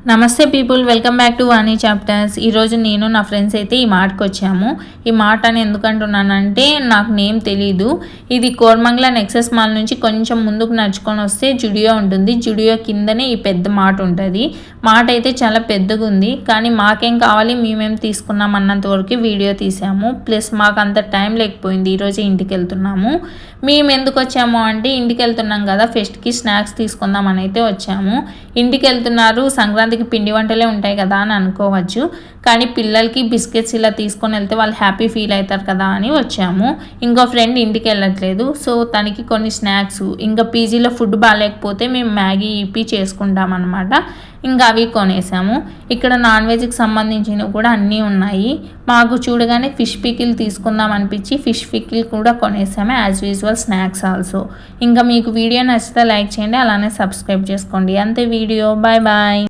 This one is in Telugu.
నమస్తే people, welcome back to Vani chapters. ఈరోజు నేను నా ఫ్రెండ్స్ అయితే ఈ మార్ట్కి వచ్చాము. ఈ మార్ట్ అని ఎందుకంటున్నానంటే నాకు నేమ్ తెలీదు. ఇది కోరమంగళ నెక్సెస్ మాల్ నుంచి కొంచెం ముందుకు నడుచుకొని వస్తే జుడియో ఉంటుంది. జుడియో కిందనే ఈ పెద్ద మార్ట్ ఉంటుంది. మార్ట్ అయితే చాలా పెద్దగా ఉంది, కానీ మాకేం కావాలి మేమేం తీసుకున్నాం అన్నంత వరకు వీడియో తీసాము. ప్లస్ మాకు అంత టైం లేకపోయింది, ఈరోజే ఇంటికి వెళ్తున్నాము. మేము ఎందుకు వచ్చాము అంటే ఇంటికి వెళ్తున్నాం కదా, ఫెస్ట్కి స్నాక్స్ తీసుకుందామని అయితే వచ్చాము. ఇంటికి వెళ్తున్నారు, సంక్రాంతికి పిండి వంటలే ఉంటాయి కదా అని అనుకోవచ్చు, కానీ పిల్లలకి బిస్కెట్స్ ఇలా తీసుకొని వెళ్తే వాళ్ళు హ్యాపీ ఫీల్ అవుతారు కదా అని వచ్చాము. ఇంకో ఫ్రెండ్ ఇంటికి వెళ్ళట్లేదు, సో తనకి కొన్ని స్నాక్స్, ఇంకా పీజీలో ఫుడ్ బాగాలేకపోతే మేము మ్యాగీ ఈపీ చేసుకుంటాం అనమాట. ఇంకా అవి కొనేసాము. ఇక్కడ నాన్ వెజ్కి సంబంధించినవి కూడా అన్నీ ఉన్నాయి. మాకు చూడగానే ఫిష్ పికిల్ తీసుకుందాం అనిపించి ఫిష్ పికిల్ కూడా కొనేసాము, యాజ్ యూజువల్ స్నాక్స్ ఆల్సో. ఇంకా మీకు వీడియో నచ్చితే లైక్ చేయండి, అలానే సబ్స్క్రైబ్ చేసుకోండి. అంతే వీడియో. Bye bye.